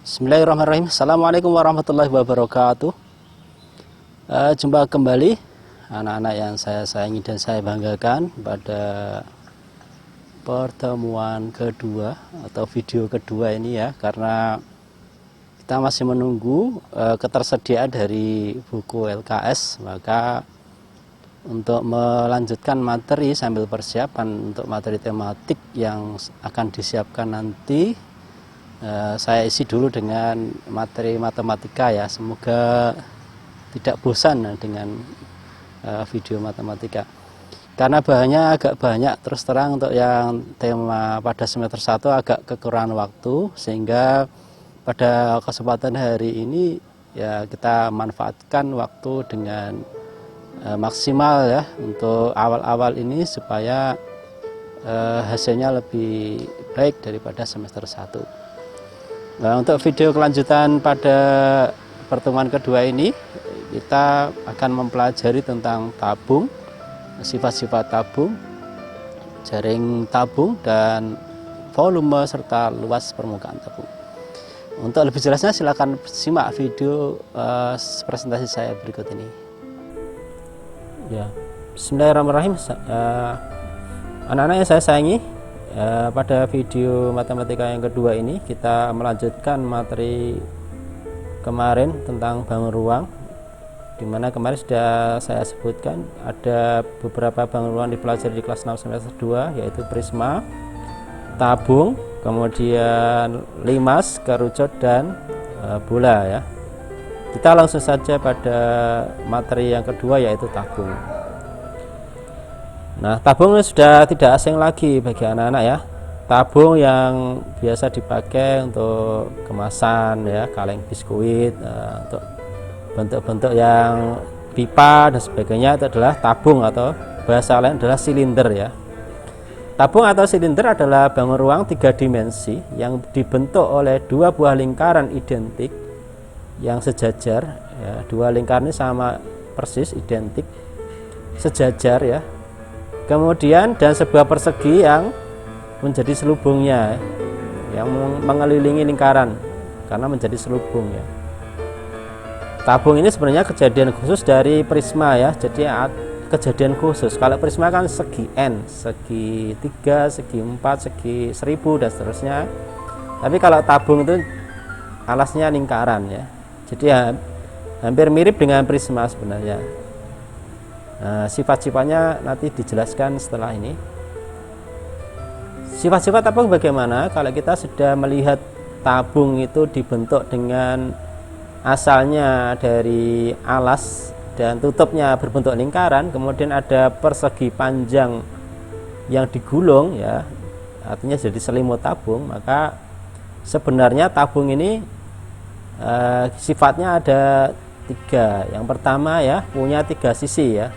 Bismillahirrahmanirrahim. Assalamualaikum warahmatullahi wabarakatuh. Jumpa kembali anak-anak yang saya sayangi dan saya banggakan pada pertemuan kedua atau video kedua ini ya, karena kita masih menunggu ketersediaan dari buku LKS. Maka untuk melanjutkan materi sambil persiapan untuk materi tematik yang akan disiapkan nanti, saya isi dulu dengan materi matematika ya. Semoga tidak bosan dengan video matematika, karena bahannya agak banyak. Terus terang untuk yang tema pada semester 1 agak kekurangan waktu, sehingga pada kesempatan hari ini ya kita manfaatkan waktu dengan maksimal ya untuk awal-awal ini, supaya hasilnya lebih baik daripada semester 1. Nah, untuk video kelanjutan pada pertemuan kedua ini, kita akan mempelajari tentang tabung, sifat-sifat tabung, jaring tabung, dan volume serta luas permukaan tabung. Untuk lebih jelasnya silakan simak video presentasi saya berikut ini. Ya, Bismillahirrahmanirrahim. Anak-anak yang saya sayangi, pada video matematika yang kedua ini kita melanjutkan materi kemarin tentang bangun ruang, dimana kemarin sudah saya sebutkan ada beberapa bangun ruang dipelajari di kelas 6 semester 2, yaitu prisma, tabung, kemudian limas, kerucut, dan bola ya. Kita langsung saja pada materi yang kedua, yaitu tabung. Nah, tabung sudah tidak asing lagi bagi anak-anak ya. Tabung yang biasa dipakai untuk kemasan ya, kaleng biskuit, untuk bentuk-bentuk yang pipa dan sebagainya, itu adalah tabung, atau bahasa lain adalah silinder ya. Tabung atau silinder adalah bangun ruang 3 dimensi yang dibentuk oleh 2 buah lingkaran identik yang sejajar ya. 2 lingkaran ini sama persis, identik, sejajar ya. Kemudian dan sebuah persegi yang menjadi selubungnya, yang mengelilingi lingkaran karena menjadi selubung ya. Tabung ini sebenarnya kejadian khusus dari prisma ya. Jadi kejadian khusus. Kalau prisma kan segi n, segi 3, segi 4, segi 1000 dan seterusnya. Tapi kalau tabung itu alasnya lingkaran ya. Jadi hampir mirip dengan prisma sebenarnya. Nah, sifat-sifatnya nanti dijelaskan setelah ini. Sifat-sifat tabung bagaimana? Kalau kita sudah melihat tabung itu dibentuk dengan asalnya dari alas dan tutupnya berbentuk lingkaran, kemudian ada persegi panjang yang digulung ya, artinya jadi selimut tabung, maka sebenarnya tabung ini sifatnya ada 3. Yang pertama ya, punya 3 sisi ya.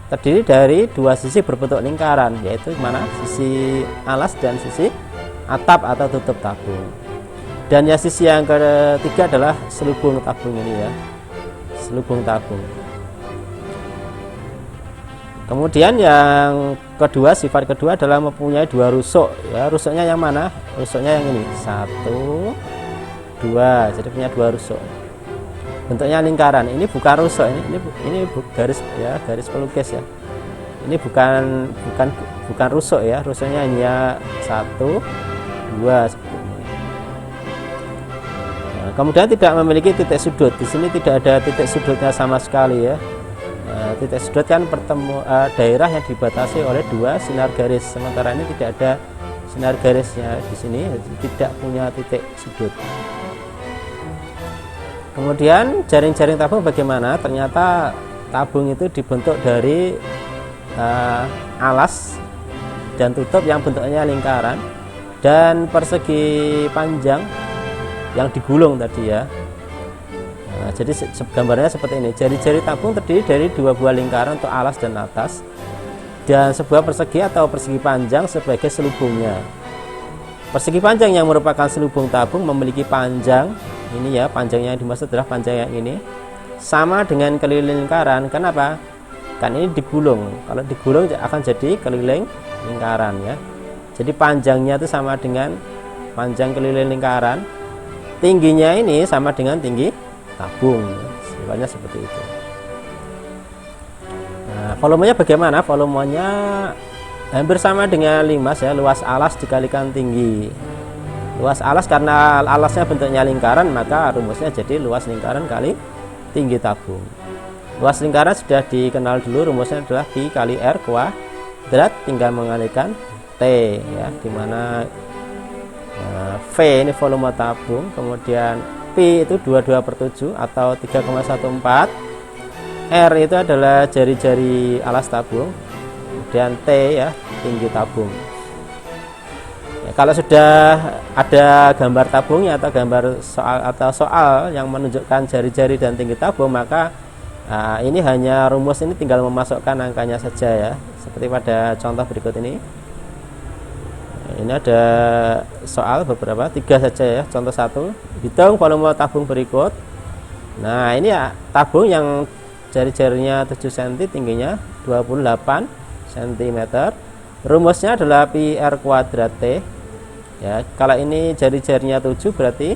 Terdiri dari 2 sisi berbentuk lingkaran, yaitu mana? Sisi alas dan sisi atap atau tutup tabung. Dan ya, sisi yang ketiga adalah selubung tabung ini ya, selubung tabung. Kemudian yang kedua, sifat kedua adalah mempunyai 2 rusuk ya. Rusuknya yang mana? Rusuknya yang ini, 1, 2. Jadi punya 2 rusuk. Bentuknya lingkaran. Ini bukan rusuk, ini garis ya, garis pelukis ya. Ini bukan rusuk ya. Rusuknya hanya 1, 2 seperti ini. Nah, kemudian tidak memiliki titik sudut. Di sini tidak ada titik sudutnya sama sekali ya. Nah, titik sudut kan daerah yang dibatasi oleh 2 sinar garis. Sementara ini tidak ada sinar garisnya di sini, tidak punya titik sudut. Kemudian jaring-jaring tabung bagaimana? Ternyata tabung itu dibentuk dari alas dan tutup yang bentuknya lingkaran, dan persegi panjang yang digulung tadi ya. Nah, jadi gambarnya seperti ini. Jari-jari tabung terdiri dari 2 buah lingkaran untuk alas dan atas, dan sebuah persegi atau persegi panjang sebagai selubungnya. Persegi panjang yang merupakan selubung tabung memiliki panjang ini ya, panjangnya yang dimaksud adalah panjang yang ini sama dengan keliling lingkaran. Kenapa? Kan ini digulung. Kalau digulung akan jadi keliling lingkaran ya. Jadi panjangnya itu sama dengan panjang keliling lingkaran, tingginya ini sama dengan tinggi tabung, sifatnya seperti itu. Nah, volumenya bagaimana? Volumenya hampir sama dengan limas ya, luas alas dikalikan tinggi. Luas alas karena alasnya bentuknya lingkaran, maka rumusnya jadi luas lingkaran kali tinggi tabung. Luas lingkaran sudah dikenal dulu, rumusnya adalah Pi kali R kuadrat, tinggal mengalikan T ya, dimana V ini volume tabung, kemudian P itu 22/7 atau 3,14, R itu adalah jari-jari alas tabung, kemudian T ya tinggi tabung. Ya, kalau sudah ada gambar tabungnya atau gambar soal yang menunjukkan jari-jari dan tinggi tabung, maka ini hanya rumus, ini tinggal memasukkan angkanya saja ya, seperti pada contoh berikut ini. Ini ada soal beberapa, 3 saja ya. Contoh 1, hitung volume tabung berikut. Nah ini ya tabung yang jari-jarinya 7 cm, tingginya 28 cm. Rumusnya adalah Pi R kuadrat T ya. Kalau ini jari-jarinya 7, berarti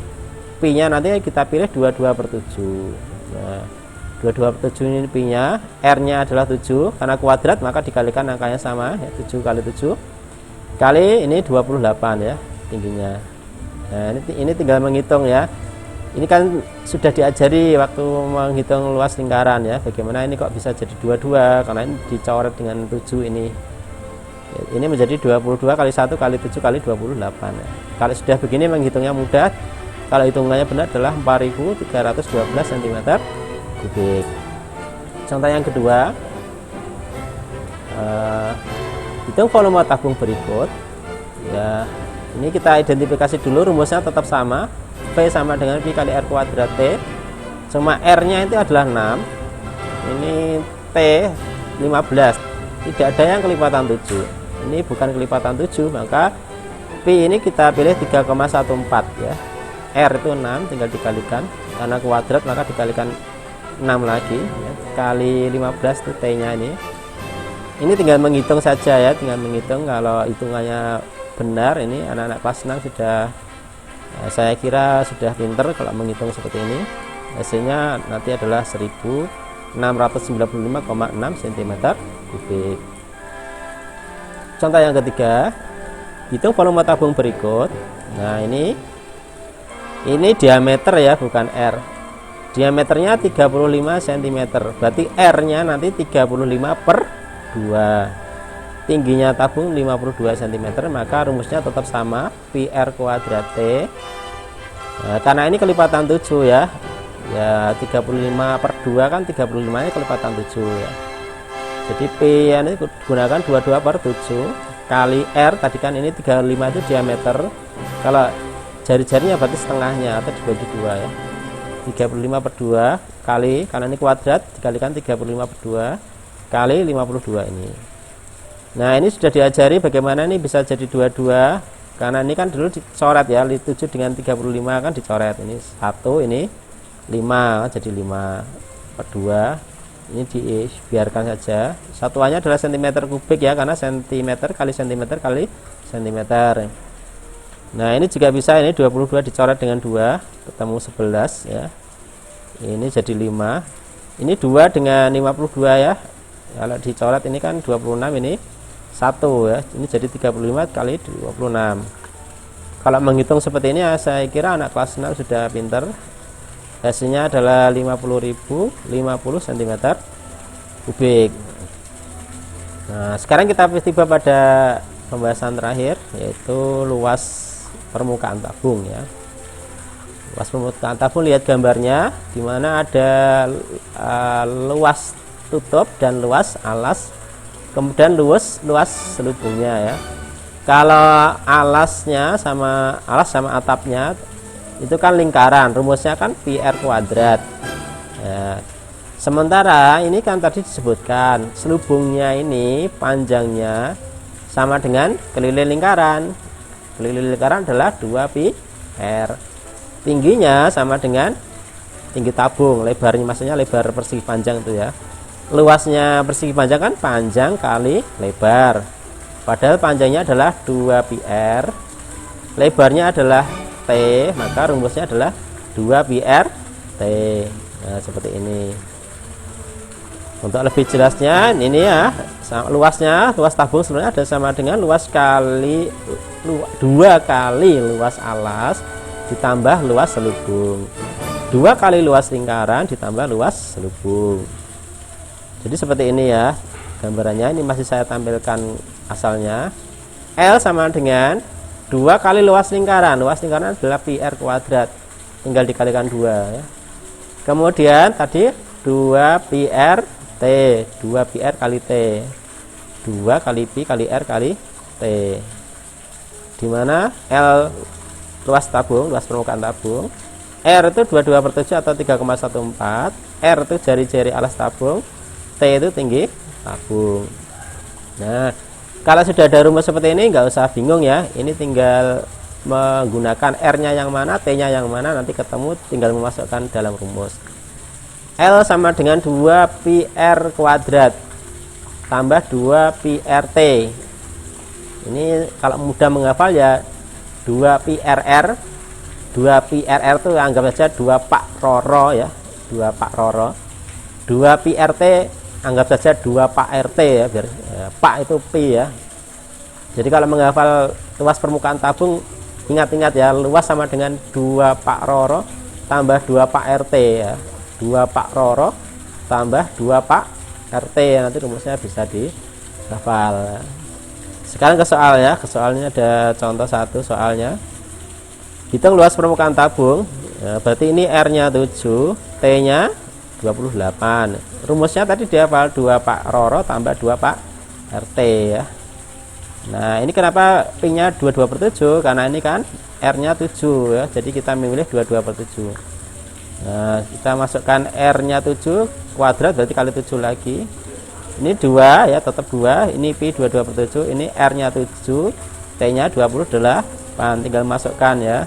Pi nya nanti kita pilih 22/7. Nah 22/7 ini Pi nya, R nya adalah 7, karena kuadrat maka dikalikan angkanya sama ya, 7 kali 7 kali ini 28 ya tingginya. Nah ini tinggal menghitung ya. Ini kan sudah diajari waktu menghitung luas lingkaran ya, bagaimana ini kok bisa jadi 22, karena ini dicoret dengan 7 ini. Ini menjadi 22 kali 1 kali 7 kali 28 ya. Kalau sudah begini menghitungnya mudah. Kalau hitungannya benar adalah 4312 cm3. Contoh yang kedua, hitung volume tabung berikut ya. Ini kita identifikasi dulu, rumusnya tetap sama, V sama dengan Pi kali R kuadrat T, cuma R nya itu adalah 6, ini T 15, tidak ada yang kelipatan 7, ini bukan kelipatan 7, maka Pi ini kita pilih 3,14 ya. R itu 6, tinggal dikalikan, karena kuadrat maka dikalikan 6 lagi ya, kali 15 itu T nya ini tinggal menghitung saja ya, tinggal menghitung. Kalau hitungannya benar, ini anak-anak kelas 6 sudah saya kira sudah pinter kalau menghitung seperti ini. Hasilnya nanti adalah 1695,6 cm3. Contoh yang ketiga, hitung volume tabung berikut. Nah ini diameter ya, bukan R. Diameternya 35 cm, berarti R nya nanti 35/2. Tingginya tabung 52 cm, maka rumusnya tetap sama, Pi R kuadrat T. Nah, karena ini kelipatan 7 ya. Ya 35/2 kan 35 nya kelipatan 7 ya. Jadi P ini gunakan 22/7 kali R, tadi kan ini 35 itu diameter. Kalau jari-jarinya berarti setengahnya atau dibagi 2 ya. 35/2 kali, karena ini kuadrat, dikalikan 35/2 kali 52 ini. Nah ini sudah diajari bagaimana ini bisa jadi 22, karena ini kan dulu dicoret ya, 7 dengan 35 kan dicoret, ini 1, ini 5, jadi 5/2, ini dibiarkan saja, satuannya adalah cm3 ya, karena cm kali cm kali cm. Nah ini juga bisa, ini 22 dicoret dengan 2, ketemu 11 ya, ini jadi 5, ini 2 dengan 52 ya, kalau dicoret ini kan 26, ini 1 ya, ini jadi 35 kali 26. Kalau menghitung seperti ini ya, saya kira anak kelas 6 sudah pinter. Hasilnya adalah 50.050 cm3. Nah sekarang kita tiba pada pembahasan terakhir, yaitu luas permukaan tabung ya. Luas permukaan tabung, lihat gambarnya, di mana ada luas tutup dan luas alas, kemudian luas selubungnya ya. Kalau alasnya sama atapnya itu kan lingkaran, rumusnya kan Pi R kuadrat ya. Sementara ini kan tadi disebutkan selubungnya ini panjangnya sama dengan keliling lingkaran. Keliling lingkaran adalah 2 Pi R. Tingginya sama dengan tinggi tabung, lebarnya maksudnya lebar persegi panjang itu ya. Luasnya persegi panjang kan panjang kali lebar, padahal panjangnya adalah 2 pi r, lebarnya adalah T, maka rumusnya adalah 2 pi RT. Nah, seperti ini. Untuk lebih jelasnya, ini ya, luas tabung sebenarnya ada sama dengan 2 kali luas alas ditambah luas selubung. 2 kali luas lingkaran ditambah luas selubung. Jadi seperti ini ya gambarannya. Ini masih saya tampilkan asalnya. L sama dengan 2 kali luas lingkaran. Luas lingkaran adalah pi R kuadrat, tinggal dikalikan 2 ya. Kemudian tadi 2 pi R T, 2 pi R kali T, 2 kali pi kali R kali T, dimana L luas tabung, luas permukaan tabung, R itu 22/7 atau 3,14, R itu jari-jari alas tabung, T itu tinggi tabung. Nah, kalau sudah ada rumus seperti ini nggak usah bingung ya, ini tinggal menggunakan R-nya yang mana, T-nya yang mana, nanti ketemu tinggal memasukkan dalam rumus. L sama dengan 2 pi R kuadrat tambah 2 pi RT. Ini kalau mudah menghafal ya 2 pi RR. 2 pi RR itu anggap saja 2 Pak Roro ya, 2 Pak Roro. 2 pi RT anggap saja 2 Pak RT ya, biar Pak itu pi ya. Jadi kalau menghafal luas permukaan tabung, ingat-ingat ya, luas sama dengan 2 Pak Roro tambah 2 Pak RT ya. 2 Pak Roro tambah 2 Pak RT, nanti rumusnya bisa dihafal. Sekarang ke soal ya, ke soalnya ada contoh 1 soalnya. Hitung luas permukaan tabung ya, berarti ini R nya 7, T nya 28. Rumusnya tadi dihafal 2 Pak Roro tambah 2 Pak RT ya. Nah, ini kenapa P nya 22/7, karena ini kan R nya 7 ya, jadi kita memilih 22/7. Nah, kita masukkan R nya 7 kuadrat berarti kali 7 lagi. Ini 2 ya, tetap 2. Ini pi 22/7, ini R nya 7, T nya 28. Tinggal masukkan ya.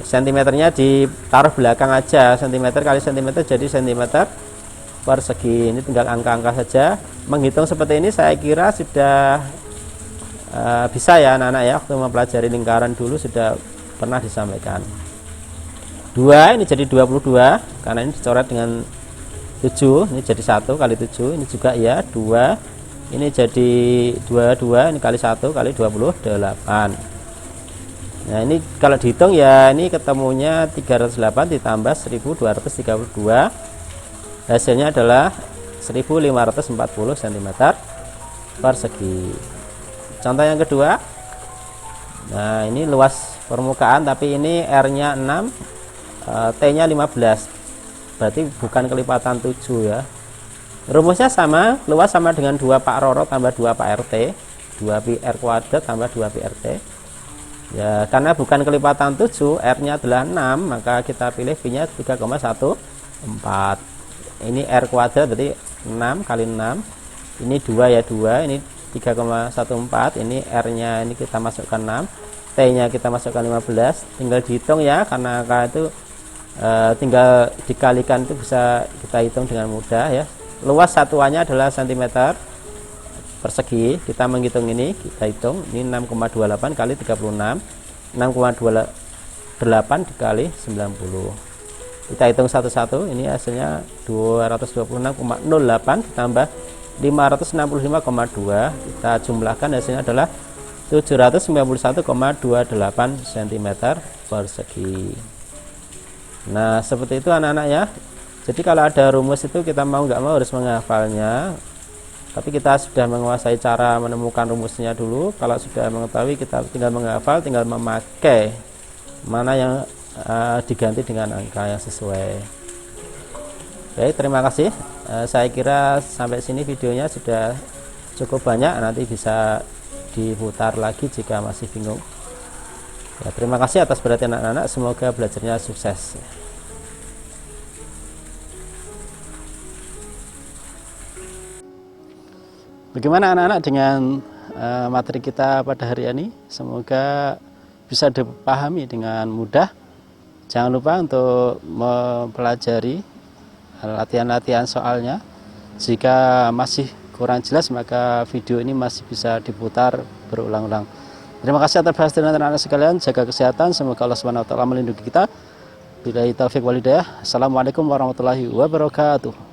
Sentimeternya ditaruh belakang aja, sentimeter kali sentimeter jadi sentimeter persegi. Ini tinggal angka-angka saja. Menghitung seperti ini saya kira sudah bisa ya anak-anak ya, waktu mempelajari lingkaran dulu sudah pernah disampaikan. 2 ini jadi 22 karena ini dicoret dengan 7, ini jadi 1 kali 7, ini juga ya 2, ini jadi 22, ini kali 1 kali 28. Nah, ini kalau dihitung ya, ini ketemunya 308 ditambah 1232, hasilnya adalah 1540 cm persegi. Contoh yang kedua, nah ini luas permukaan tapi ini R nya 6, T nya 15, berarti bukan kelipatan 7 ya. Rumusnya sama, luas sama dengan 2 Pak Roro tambah 2 Pak RT, 2 pi R kuadrat tambah 2 pi RT ya, karena bukan kelipatan 7, R nya adalah 6, maka kita pilih P nya 3,14. Ini R kuadrat berarti 6 kali 6, ini 2 ya 2, ini 3,14, ini R nya ini kita masukkan 6, T nya kita masukkan 15, tinggal dihitung ya, karena angka itu tinggal dikalikan itu bisa kita hitung dengan mudah ya. Luas satuannya adalah cm persegi. Kita menghitung ini, kita hitung ini 6,28 kali 36, 6,28 dikali 90. Kita hitung satu-satu, ini hasilnya 226,08 ditambah 565,2, kita jumlahkan hasilnya adalah 791,28 cm persegi. Nah, seperti itu anak-anak ya. Jadi kalau ada rumus itu kita mau nggak mau harus menghafalnya. Tapi kita sudah menguasai cara menemukan rumusnya dulu. Kalau sudah mengetahui, kita tinggal menghafal, tinggal memakai mana yang diganti dengan angka yang sesuai. Baik, terima kasih. Saya kira sampai sini videonya sudah cukup banyak. Nanti bisa diputar lagi jika masih bingung. Ya, terima kasih atas perhatian anak-anak, semoga belajarnya sukses. Bagaimana anak-anak dengan materi kita pada hari ini? Semoga bisa dipahami dengan mudah. Jangan lupa untuk mempelajari latihan-latihan soalnya. Jika masih kurang jelas, maka video ini masih bisa diputar berulang-ulang. Terima kasih atas perhatian Anda sekalian. Jaga kesehatan. Semoga Allah Subhanahu wa taala melindungi kita. Billahi taufiq walhidayah. Assalamualaikum warahmatullahi wabarakatuh.